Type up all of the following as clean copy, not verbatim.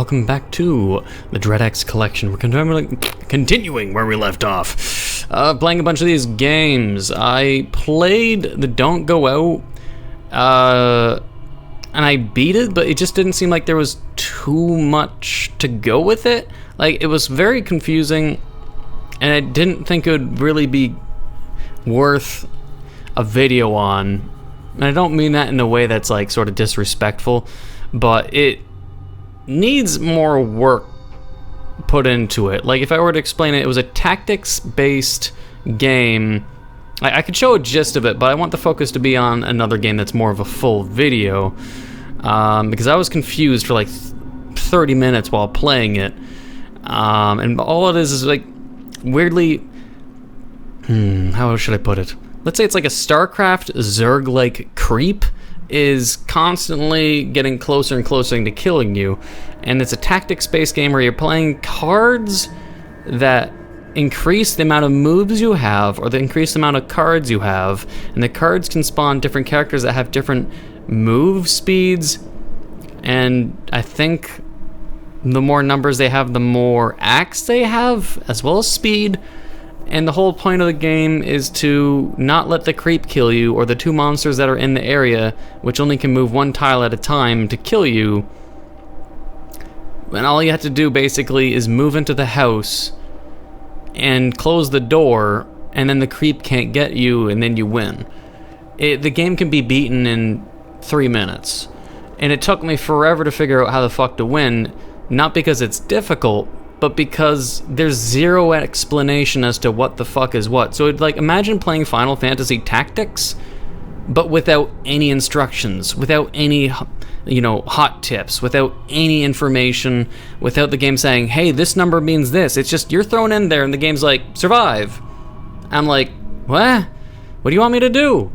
welcome back to the Dread X collection. We're continuing where we left off. Playing a bunch of these games. I played the Don't Go Out, and I beat it, but it just didn't seem like there was too much to go with it. Like, it was very confusing, and I didn't think it would really be worth a video on. And I don't mean that in a way that's like sort of disrespectful, but it needs more work put into it. Like, if I were to explain it, it was a tactics-based game. I could show a gist of it, but I want the focus to be on another game that's more of a full video, because I was confused for like 30 minutes while playing it, and all it is like weirdly, how should I put it? Let's say it's like a StarCraft Zerg-like creep is constantly getting closer and closer into killing you, and it's a tactics-based game where you're playing cards that increase the amount of moves you have, or increase the amount of cards you have, and the cards can spawn different characters that have different move speeds, and I think the more numbers they have, the more acts they have, as well as speed. And the whole point of the game is to not let the creep kill you, or the two monsters that are in the area, which only can move one tile at a time, to kill you. And all you have to do basically is move into the house and close the door, and then the creep can't get you, and then you win. The game can be beaten in 3 minutes. And it took me forever to figure out how the fuck to win, not because it's difficult, but because there's zero explanation as to what the fuck is what. So like, imagine playing Final Fantasy Tactics, but without any instructions, without any, you know, hot tips, without any information, without the game saying, hey, this number means this. It's just, you're thrown in there and the game's like, survive. I'm like, what? What do you want me to do?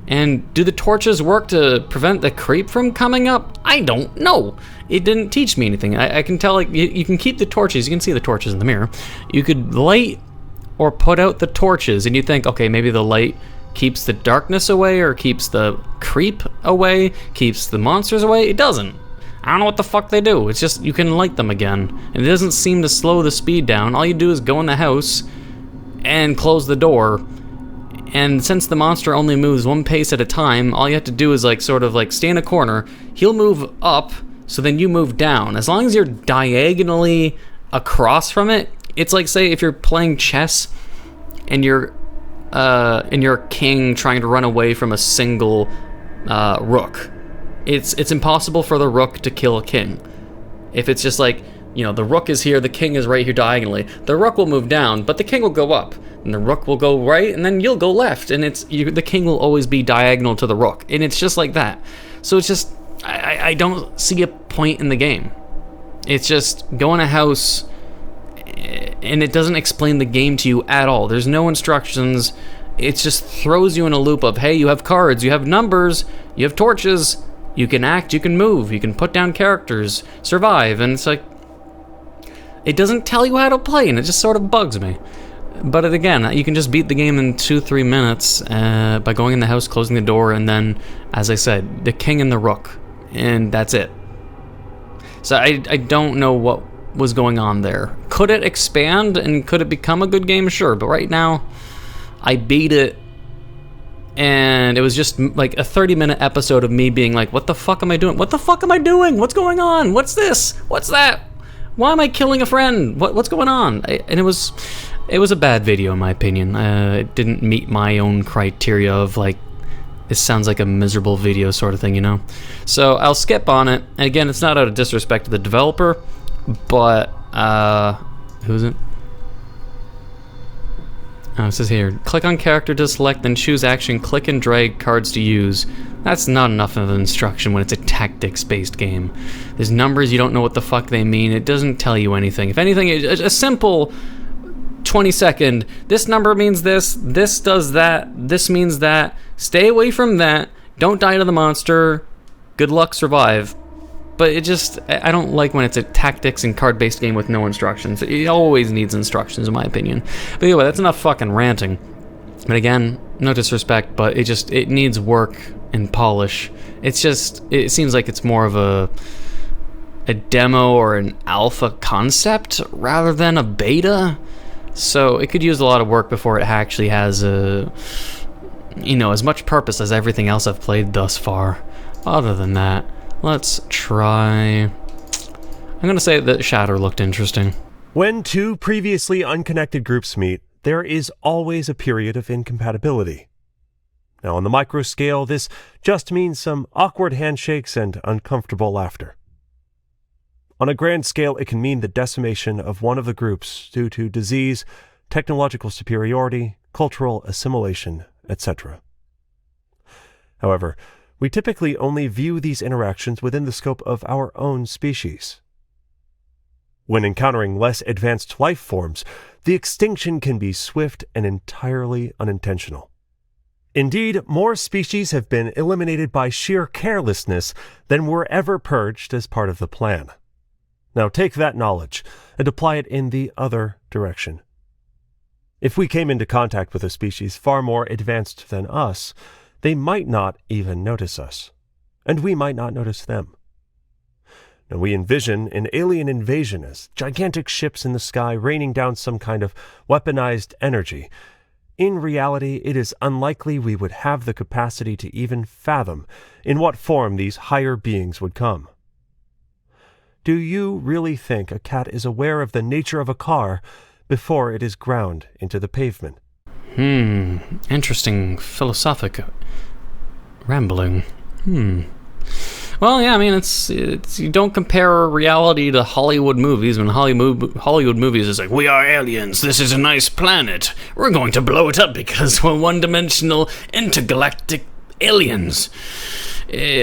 And do the torches work to prevent the creep from coming up? I don't know. It didn't teach me anything. I can tell, like, you can keep the torches. You can see the torches in the mirror. You could light or put out the torches, and you think, okay, maybe the light keeps the darkness away, or keeps the creep away, keeps the monsters away. It doesn't. I don't know what the fuck they do. It's just, you can light them again. And it doesn't seem to slow the speed down. All you do is go in the house and close the door. And since the monster only moves one pace at a time, all you have to do is like sort of like stay in a corner. He'll move up, so then you move down. As long as you're diagonally across from it, it's like, say if you're playing chess and you're a king trying to run away from a single rook. It's impossible for the rook to kill a king. If it's just like, you know, the rook is here, the king is right here diagonally, the rook will move down, but the king will go up, and the rook will go right, and then you'll go left, and the king will always be diagonal to the rook, and it's just like that. So it's just, I don't see a point in the game. It's just go in a house, and it doesn't explain the game to you at all. There's no instructions. It just throws you in a loop of, hey, you have cards, you have numbers, you have torches, you can act, you can move, you can put down characters, survive, and it's like, it doesn't tell you how to play, and it just sort of bugs me. But again, you can just beat the game in 2-3 minutes by going in the house, closing the door, and then, as I said, the king and the rook, and that's it. So I don't know what was going on there. Could it expand, and could it become a good game? Sure, but right now, I beat it, and it was just like a 30-minute episode of me being like, what the fuck am I doing? What the fuck am I doing? What's going on? What's this? What's that? Why am I killing a friend? What's going on? And it was a bad video in my opinion. It didn't meet my own criteria of like, this sounds like a miserable video sort of thing, you know? So I'll skip on it. And again, it's not out of disrespect to the developer, but, who is it? Oh, it says here, click on character to select, then choose action, click and drag cards to use. That's not enough of an instruction when it's a tactics-based game. There's numbers, you don't know what the fuck they mean. It doesn't tell you anything. If anything, a simple 20-second, this number means this does that, this means that, stay away from that, don't die to the monster, good luck, survive. But it just, I don't like when it's a tactics and card-based game with no instructions. It always needs instructions, in my opinion. But anyway, that's enough fucking ranting. But again, no disrespect, but it needs work and polish. It seems like it's more of a a demo or an alpha concept rather than a beta. So it could use a lot of work before it actually has as much purpose as everything else I've played thus far. Other than that, let's try... I'm gonna say that Shatter looked interesting. When two previously unconnected groups meet, there is always a period of incompatibility. Now, on the micro scale, this just means some awkward handshakes and uncomfortable laughter. On a grand scale, it can mean the decimation of one of the groups due to disease, technological superiority, cultural assimilation, etc. However, we typically only view these interactions within the scope of our own species. When encountering less advanced life forms, the extinction can be swift and entirely unintentional. Indeed, more species have been eliminated by sheer carelessness than were ever purged as part of the plan. Now take that knowledge and apply it in the other direction. If we came into contact with a species far more advanced than us, they might not even notice us, and we might not notice them. Now we envision an alien invasion as gigantic ships in the sky raining down some kind of weaponized energy. In reality, it is unlikely we would have the capacity to even fathom in what form these higher beings would come. Do you really think a cat is aware of the nature of a car before it is ground into the pavement? Interesting philosophic rambling. Well, yeah, I mean, it's you don't compare reality to Hollywood movies. When Hollywood movies is like, we are aliens, this is a nice planet, we're going to blow it up because we're one-dimensional intergalactic aliens.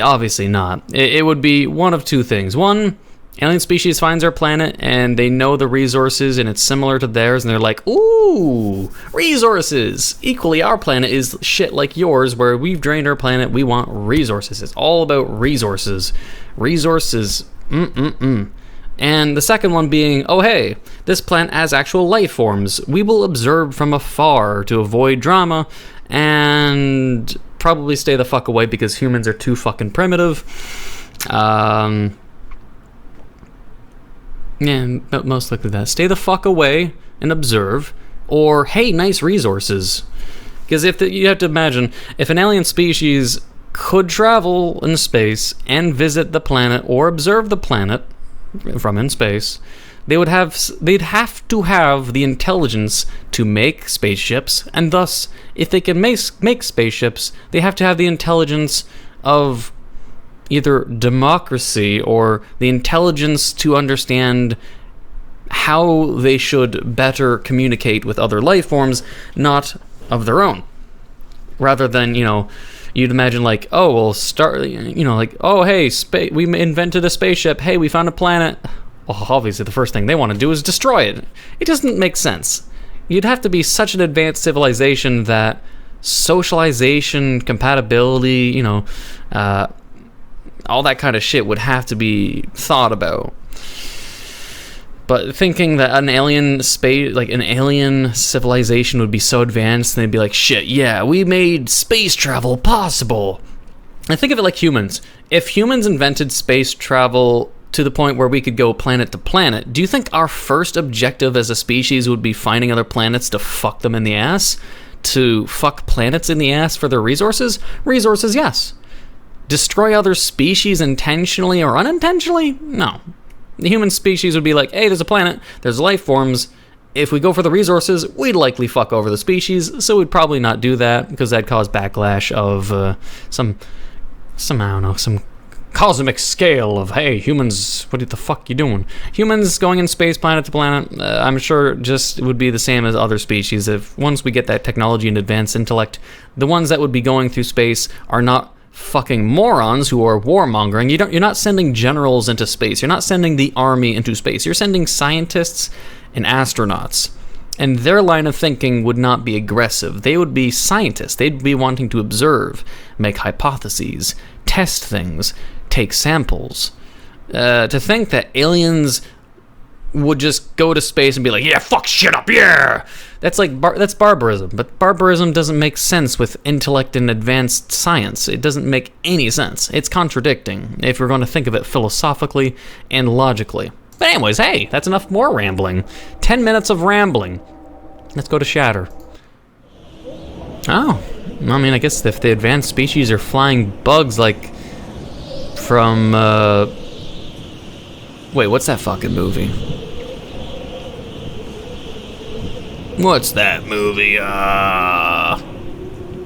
Obviously not. It would be one of two things. One, alien species finds our planet and they know the resources and it's similar to theirs and they're like, ooh, resources! Equally, our planet is shit like yours where we've drained our planet, we want resources. It's all about resources. Resources, And the second one being, oh hey, this planet has actual life forms. We will observe from afar to avoid drama and probably stay the fuck away because humans are too fucking primitive. Yeah, most likely that. Stay the fuck away and observe, or hey, nice resources. Because you have to imagine, if an alien species could travel in space and visit the planet or observe the planet from in space, they'd have to have the intelligence to make spaceships, and thus, if they can make spaceships, they have to have the intelligence of either democracy or the intelligence to understand how they should better communicate with other life forms, not of their own. Rather than, you'd imagine like, oh, we'll start, like, oh, hey, we invented a spaceship. Hey, we found a planet. Well, obviously the first thing they want to do is destroy it. It doesn't make sense. You'd have to be such an advanced civilization that socialization, compatibility, all that kind of shit would have to be thought about. But thinking that an alien civilization would be so advanced, and they'd be like, shit, yeah, we made space travel possible. I think of it like humans. If humans invented space travel to the point where we could go planet to planet, do you think our first objective as a species would be finding other planets to fuck them in the ass? To fuck planets in the ass for their resources? Resources, yes. Destroy other species intentionally or unintentionally? No. The human species would be like, hey, there's a planet, there's life forms. If we go for the resources, we'd likely fuck over the species, so we'd probably not do that because that'd cause backlash of some cosmic scale of, hey, humans, what the fuck you doing? Humans going in space planet to planet, I'm sure just it would be the same as other species. If once we get that technology and advanced intellect, the ones that would be going through space are not fucking morons who are warmongering. You're not sending generals into space. You're not sending the army into space. You're sending scientists and astronauts. And their line of thinking would not be aggressive. They would be scientists. They'd be wanting to observe, make hypotheses, test things, take samples. To think that aliens would just go to space and be like, yeah, fuck shit up, yeah! That's like, that's barbarism. But barbarism doesn't make sense with intellect and advanced science. It doesn't make any sense. It's contradicting, if we're going to think of it philosophically and logically. But anyways, hey, that's enough more rambling. 10 minutes of rambling. Let's go to Shatter. Oh, I mean, I guess if the advanced species are flying bugs, like, from, wait, what's that fucking movie? What's that movie?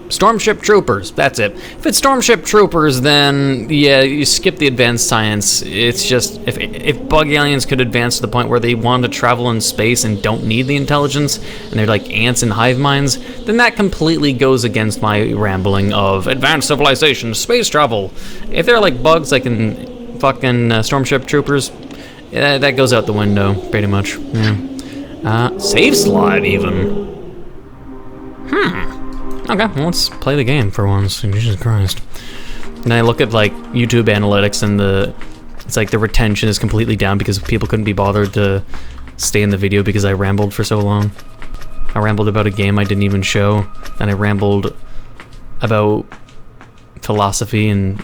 Stormship Troopers, that's it. If it's Stormship Troopers, then, yeah, you skip the advanced science. It's just, if bug aliens could advance to the point where they want to travel in space and don't need the intelligence, and they're like ants in hive minds, then that completely goes against my rambling of advanced civilization, space travel. If they're like bugs, like in fucking Stormship Troopers, that goes out the window, pretty much, yeah. Save slot, even. Okay, well, let's play the game for once. Jesus Christ. And I look at, like, YouTube analytics, and it's like the retention is completely down because people couldn't be bothered to stay in the video because I rambled for so long. I rambled about a game I didn't even show, and I rambled about philosophy and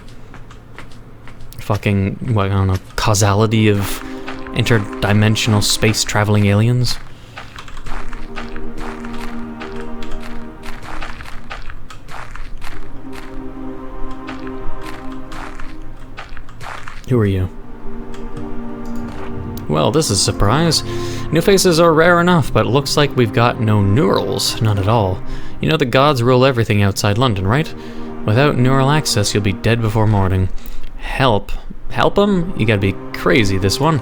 fucking, what, I don't know, causality of interdimensional space traveling aliens. Who are you? Well, this is a surprise. New faces are rare enough, but it looks like we've got no neurals. None at all. You know the gods rule everything outside London, right? Without neural access, you'll be dead before morning. Help? Help them? You gotta be crazy, this one.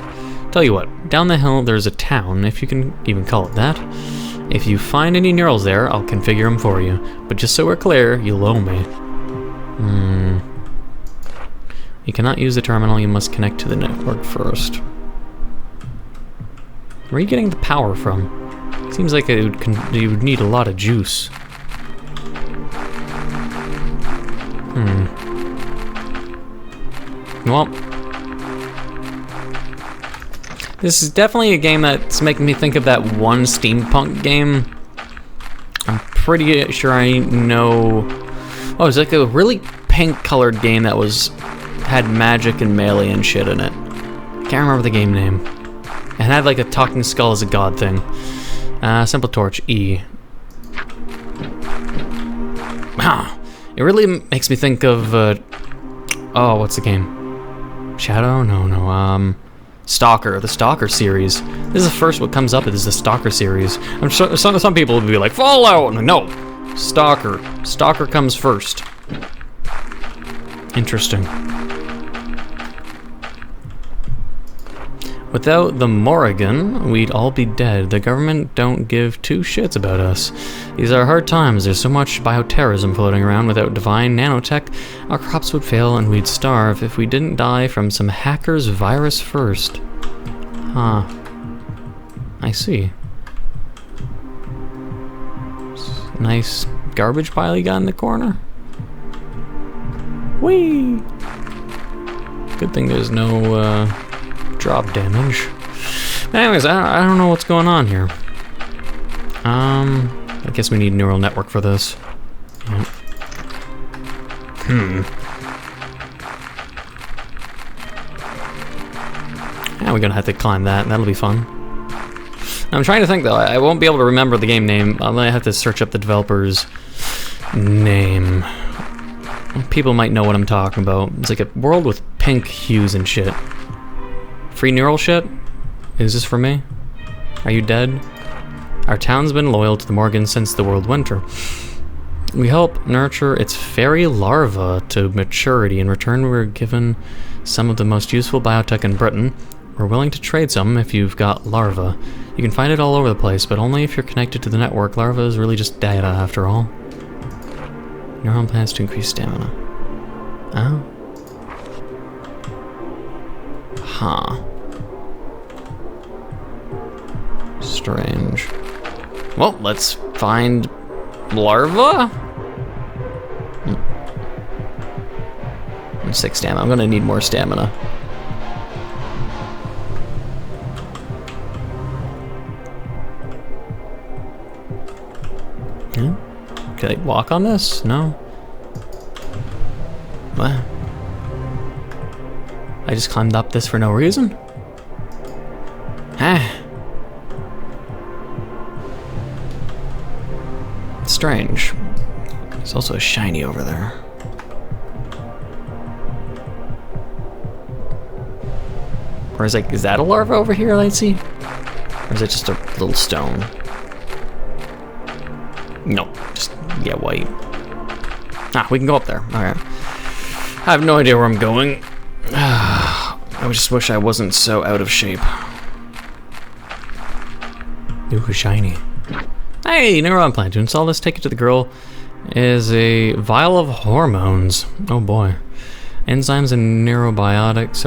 Tell you what, down the hill there's a town, if you can even call it that. If you find any neurals there, I'll configure them for you. But just so we're clear, you'll owe me. You cannot use the terminal, you must connect to the network first. Where are you getting the power from? Seems like you would need a lot of juice. Well, this is definitely a game that's making me think of that one steampunk game. I'm pretty sure I know... Oh, it's like a really pink-colored game that had magic and melee and shit in it. Can't remember the game name. It had like a talking skull as a god thing. Simple torch, E. Wow. It really makes me think of, oh, what's the game? Shadow? No. Stalker, the Stalker series. This is the first what comes up is the Stalker series. I'm sure some people would be like, Fallout! No! Stalker. Stalker comes first. Interesting. Without the Morrigan, we'd all be dead. The government don't give two shits about us. These are hard times. There's so much bioterrorism floating around. Without divine nanotech, our crops would fail and we'd starve if we didn't die from some hacker's virus first. Huh. I see. Nice garbage pile you got in the corner. Whee! Good thing there's no, drop damage. Anyways, I don't know what's going on here. I guess we need a neural network for this. Yeah. Yeah, we're gonna have to climb that. That'll be fun. I'm trying to think though. I won't be able to remember the game name. I'm gonna have to search up the developer's name. People might know what I'm talking about. It's like a world with pink hues and shit. Free neural shit? Is this for me? Are you dead? Our town's been loyal to the Morgan since the world winter. We help nurture its fairy larva to maturity. In return, we're given some of the most useful biotech in Britain. We're willing to trade some if you've got larva. You can find it all over the place, but only if you're connected to the network. Larva is really just data, after all. Neuron plans to increase stamina. Oh. Huh. Strange. Well, let's find larva? 6 stamina. I'm gonna need more stamina. Can I walk on this? No. What? I just climbed up this for no reason? Ah. Strange. There's also a shiny over there. Or is that a larva over here, Lightsy? Or is it just a little stone? No, just, yeah, white. Ah, we can go up there. Alright. I have no idea where I'm going. I just wish I wasn't so out of shape. Ooh, shiny. Hey, neuron plant. To install this, take it to the girl. Is a vial of hormones. Oh boy. Enzymes and neurobiotics.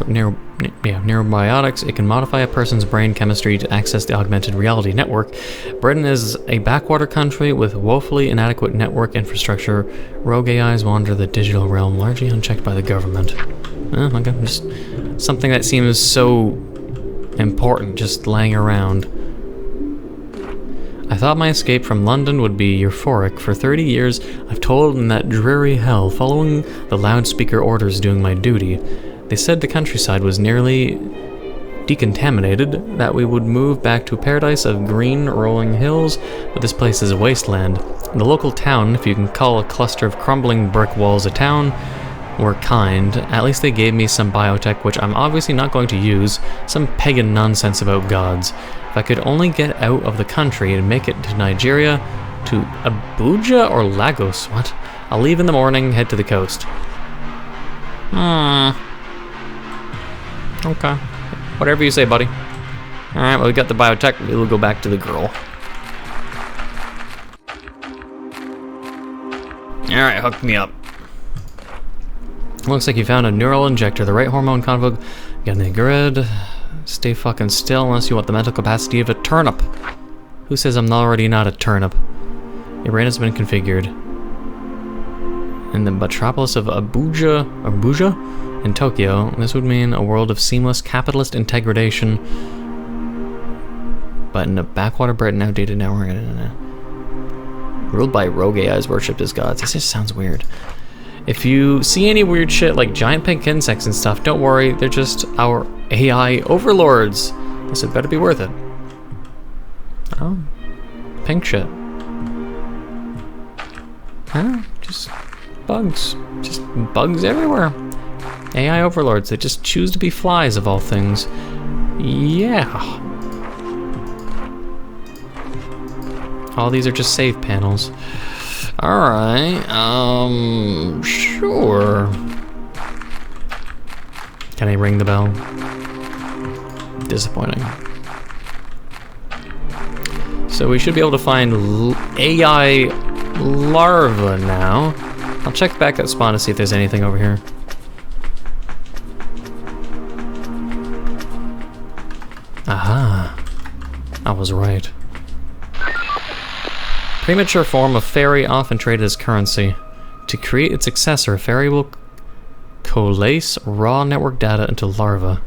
Neurobiotics. It can modify a person's brain chemistry to access the augmented reality network. Britain is a backwater country with woefully inadequate network infrastructure. Rogue AIs wander the digital realm, largely unchecked by the government. Oh, okay. Just something that seems so important, just laying around. I thought my escape from London would be euphoric. For 30 years, I've toiled in that dreary hell, following the loudspeaker orders doing my duty. They said the countryside was nearly decontaminated, that we would move back to a paradise of green, rolling hills, but this place is a wasteland. The local town, if you can call a cluster of crumbling brick walls a town, were kind. At least they gave me some biotech, which I'm obviously not going to use, some pagan nonsense about gods. If I could only get out of the country and make it to Nigeria, to Abuja or Lagos, what? I'll leave in the morning, head to the coast. Okay. Whatever you say, buddy. Alright, well, we got the biotech, we'll go back to the girl. Alright, hook me up. Looks like you found a neural injector, the right hormone convo. Getting a grid. Stay fucking still unless you want the mental capacity of a turnip. Who says I'm already not a turnip? Your brain has been configured. In the metropolis of Abuja in Tokyo, this would mean a world of seamless capitalist integration. But in a backwater Britain, outdated network. Ruled by rogue AIs worshipped as gods. This just sounds weird. If you see any weird shit like giant pink insects and stuff, don't worry, they're just our AI overlords. This had better be worth it. Oh, pink shit. Huh? Just bugs. Just bugs everywhere. AI overlords, they just choose to be flies of all things. Yeah. All these are just save panels. Alright, sure. Can I ring the bell? Disappointing. So we should be able to find AI larva now. I'll check back at spawn to see if there's anything over here. Aha. I was right. Premature form of fairy often traded as currency. To create its successor, fairy will coalesce raw network data into larvae.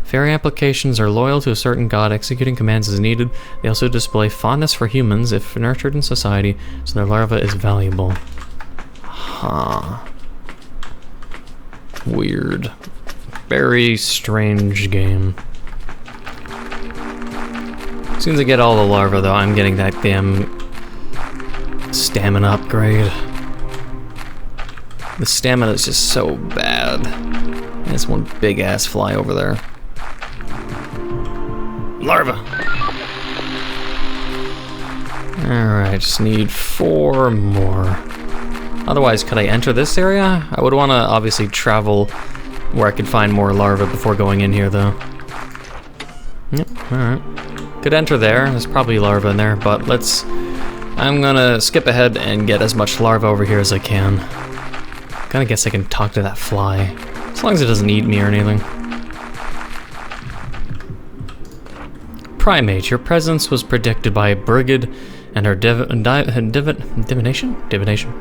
Fairy applications are loyal to a certain god, executing commands as needed. They also display fondness for humans if nurtured in society, so their larva is valuable. Huh. Weird. Very strange game. As soon as I get all the larvae, though, I'm getting that damn stamina upgrade. The stamina is just so bad. There's one big ass fly over there. Larva! Alright, just need 4 more. Otherwise, could I enter this area? I would want to obviously travel where I could find more larvae before going in here, though. Yep, alright. Could enter there. There's probably larvae in there, but let's... I'm gonna skip ahead and get as much larva over here as I can. Kinda guess I can talk to that fly. As long as it doesn't eat me or anything. Primate, your presence was predicted by a brigade and our divination? Divination?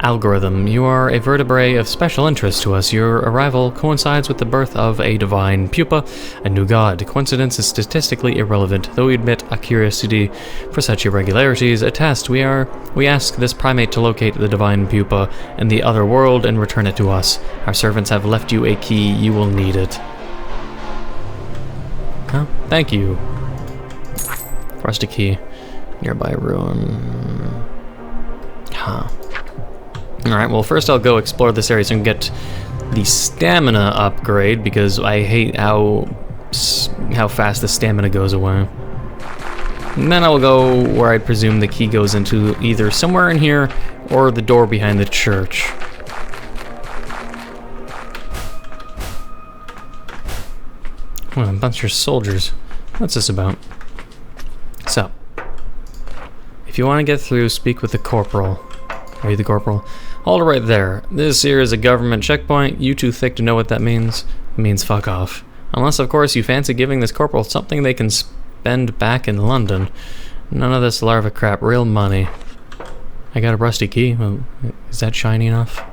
Algorithm, you are a vertebrae of special interest to us. Your arrival coincides with the birth of a divine pupa, a new god. Coincidence is statistically irrelevant, though we admit a curiosity for such irregularities. A test. We ask this primate to locate the divine pupa in the other world and return it to us. Our servants have left you a key. You will need it. Huh? Thank you. Rusty key. Nearby ruin. Huh. Alright, well first I'll go explore this area so I can get the stamina upgrade, because I hate how fast the stamina goes away. And then I'll go where I presume the key goes into, either somewhere in here or the door behind the church. Oh, a bunch of soldiers. What's this about? So, if you want to get through, speak with the corporal. Are you the corporal? Hold it right there. This here is a government checkpoint. You too thick to know what that means? It means fuck off. Unless, of course, you fancy giving this corporal something they can spend back in London. None of this larva crap. Real money. I got a rusty key. Well, is that shiny enough?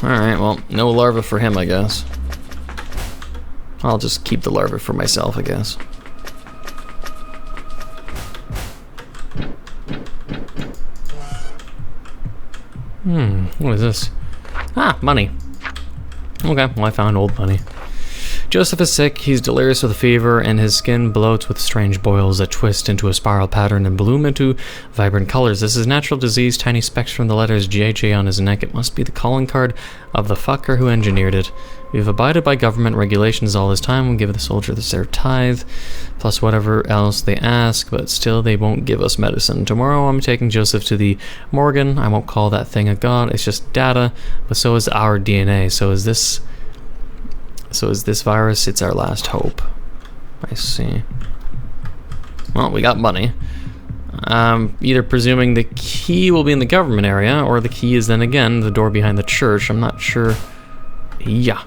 Alright, well, no larva for him, I guess. I'll just keep the larva for myself, I guess. What is this? Ah, money. Okay, well I found old money. Joseph is sick, he's delirious with a fever, and his skin bloats with strange boils that twist into a spiral pattern and bloom into vibrant colors. This is natural disease, tiny specks from the letters JJ on his neck. It must be the calling card of the fucker who engineered it. We've abided by government regulations all this time. We'll give the soldier their tithe, plus whatever else they ask, but still they won't give us medicine. Tomorrow I'm taking Joseph to the Morgan. I won't call that thing a god, it's just data, but so is our DNA. So is this virus. It's our last hope. I see. Well, we got money. Either presuming the key will be in the government area, or the key is then again the door behind the church. I'm not sure. Yeah.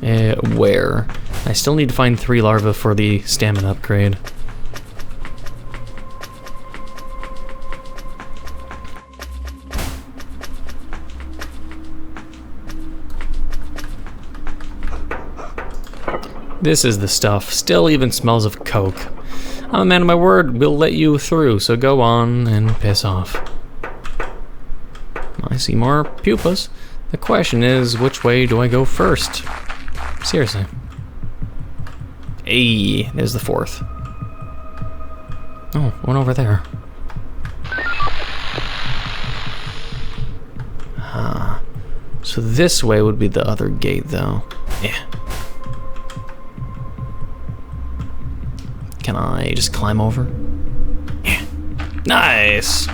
Where? I still need to find 3 larvae for the stamina upgrade. This is the stuff. Still even smells of coke. I'm a man of my word. We'll let you through, so go on and piss off. I see more pupas. The question is, which way do I go first? Seriously. Hey, there's the 4th. Oh, one over there. Ah. So this way would be the other gate, though. Yeah. Can I just climb over? Yeah. Nice!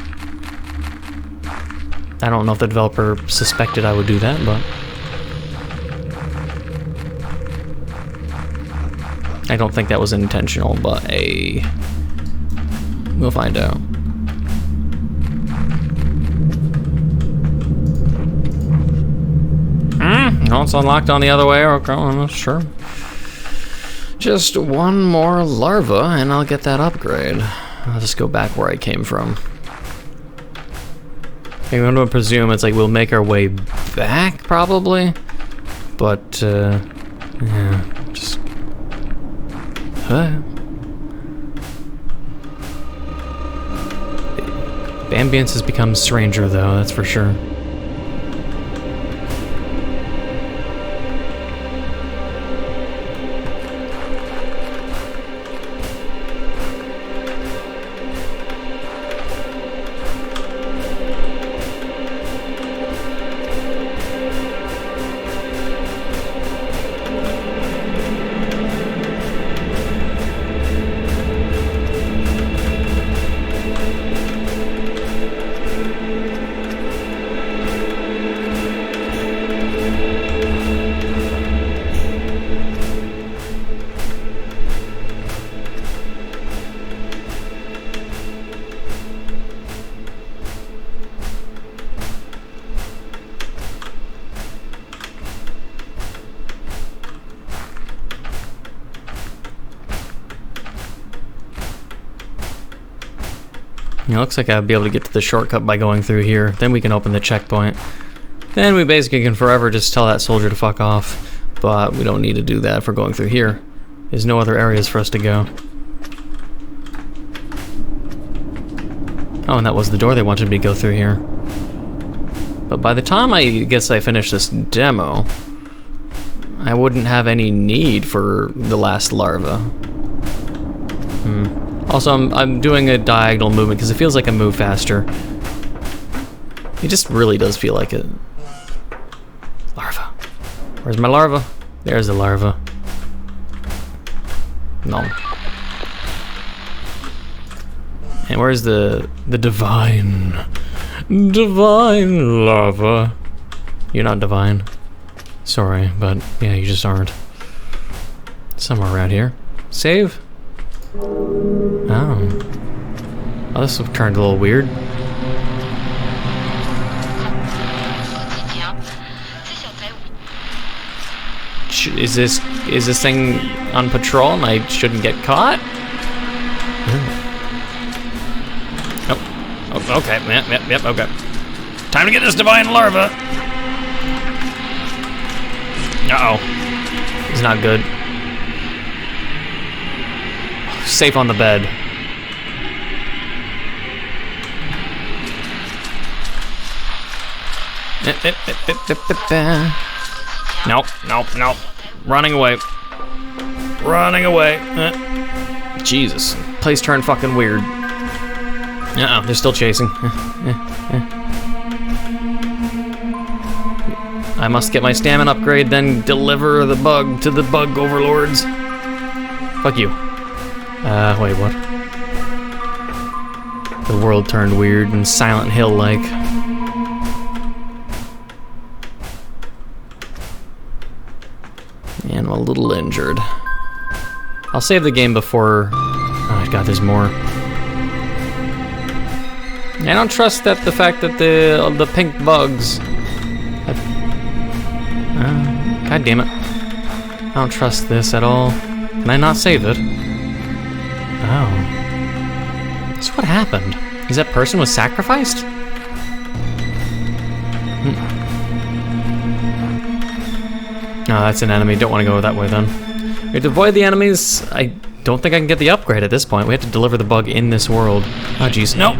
I don't know if the developer suspected I would do that, but... I don't think that was intentional, but hey... We'll find out. No, it's unlocked on the other way. Okay, I'm not sure. Just one more larva and I'll get that upgrade. I'll just go back where I came from. I'm going to presume it's like we'll make our way back, probably. But, yeah, just... The ambience has become stranger, though, that's for sure. It looks like I'll be able to get to the shortcut by going through here. Then we can open the checkpoint. Then we basically can forever just tell that soldier to fuck off. But we don't need to do that if we're going through here. There's no other areas for us to go. Oh, and that was the door they wanted me to go through here. But by the time I guess I finish this demo, I wouldn't have any need for the last larva. Also, I'm doing a diagonal movement because it feels like I move faster. It just really does feel like it. Larva. Where's my larva? There's the larva. No. And where's the divine larva? You're not divine. Sorry, but yeah, you just aren't. Somewhere around here. Save? Oh. Oh, this turned a little weird. Is this thing on patrol and I shouldn't get caught? Oh, okay, yep, okay. Time to get this divine larva. Uh-oh. It's not good. Safe on the bed. Nope. Running away. Jesus. Place turned fucking weird. Uh-oh, they're still chasing. I must get my stamina upgrade, then deliver the bug to the bug overlords. Fuck you. Wait, what? The world turned weird and Silent Hill-like. And I'm a little injured. I'll save the game before... Oh god, there's more. I don't trust that the fact that the pink bugs... God damn it. I don't trust this at all. Can I not save it? Oh. So what happened? Is that person was sacrificed? Oh, that's an enemy. Don't want to go that way then. We have to avoid the enemies. I don't think I can get the upgrade at this point. We have to deliver the bug in this world. Oh, jeez. No!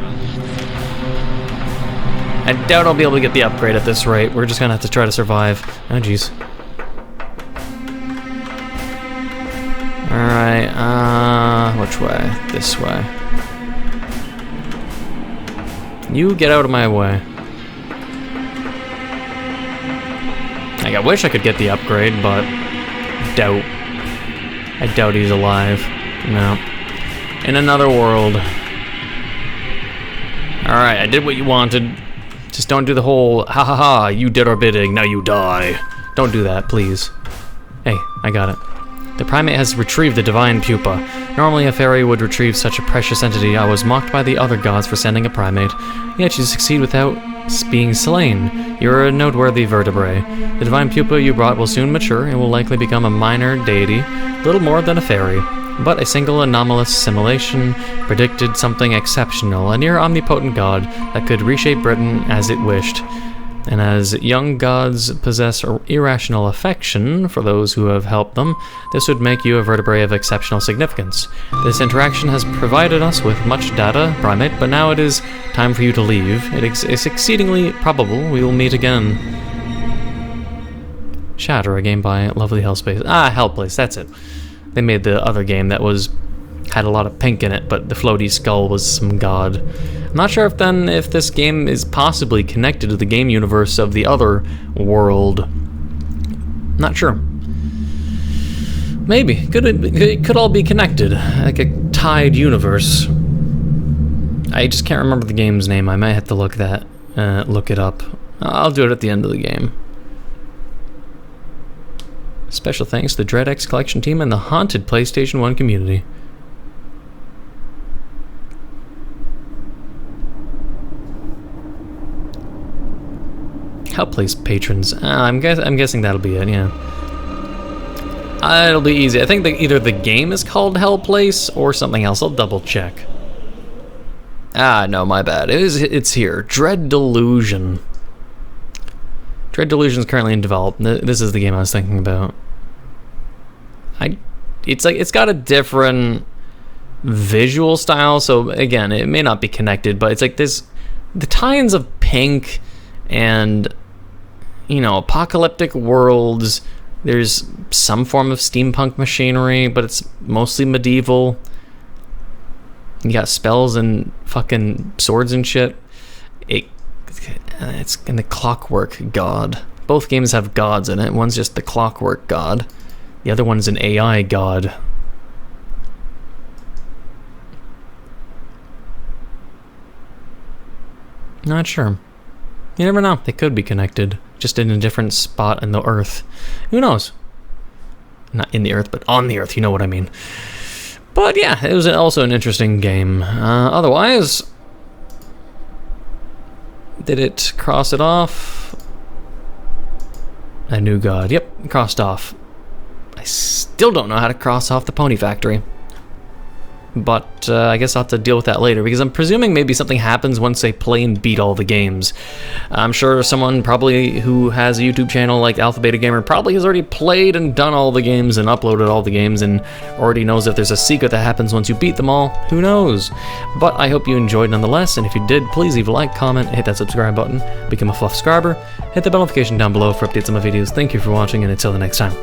I doubt I'll be able to get the upgrade at this rate. We're just gonna have to try to survive. Oh, jeez. Alright, which way? This way. You get out of my way. Like, I wish I could get the upgrade, but I doubt he's alive. No. In another world. Alright, I did what you wanted. Just don't do the whole, ha ha ha, you did our bidding, now you die. Don't do that, please. Hey, I got it. The primate has retrieved the divine pupa. Normally a fairy would retrieve such a precious entity. I was mocked by the other gods for sending a primate. Yet you succeed without being slain. You're a noteworthy vertebrae. The divine pupa you brought will soon mature and will likely become a minor deity, little more than a fairy. But a single anomalous simulation predicted something exceptional, a near omnipotent god that could reshape Britain as it wished. And as young gods possess irrational affection for those who have helped them, this would make you a vertebrae of exceptional significance. This interaction has provided us with much data, primate, but now it is time for you to leave. It is exceedingly probable we will meet again. Shatter, a game by Lovely Hellspace. Hellplace, that's it. They made the other game that had a lot of pink in it, but the floaty skull was some god. I'm not sure if this game is possibly connected to the game universe of the other world. Not sure. Maybe. It could all be connected, like a tied universe. I just can't remember the game's name. I might have to look it up. I'll do it at the end of the game. Special thanks to the Dread X Collection team and the haunted PlayStation 1 community. Hellplace patrons. I'm guessing that'll be it, yeah. It'll be easy. I think either the game is called Hellplace or something else. I'll double check. Ah, no, my bad. It's here. Dread Delusion. Dread Delusion is currently in development. This is the game I was thinking about. It's got a different visual style, so again, it may not be connected, but it's like there's the tie-ins of Pink and, you know, apocalyptic worlds. There's some form of steampunk machinery, but it's mostly medieval. You got spells and fucking swords and shit. It's in the Clockwork God. Both games have gods in it. One's just the Clockwork God. The other one's an AI god. Not sure. You never know. They could be connected, just in a different spot in the Earth. Who knows? Not in the Earth, but on the Earth. You know what I mean. But yeah, it was also an interesting game. Otherwise, did it cross it off? A new god. Yep, crossed off. I still don't know how to cross off the Pony Factory. But I guess I'll have to deal with that later, because I'm presuming maybe something happens once they play and beat all the games. I'm sure someone probably who has a YouTube channel like Alpha Beta Gamer probably has already played and done all the games and uploaded all the games and already knows if there's a secret that happens once you beat them all. Who knows? But I hope you enjoyed nonetheless, and if you did, please leave a like, comment, hit that subscribe button, become a Fluff subscriber, hit the bell notification down below for updates on my videos. Thank you for watching, and until the next time.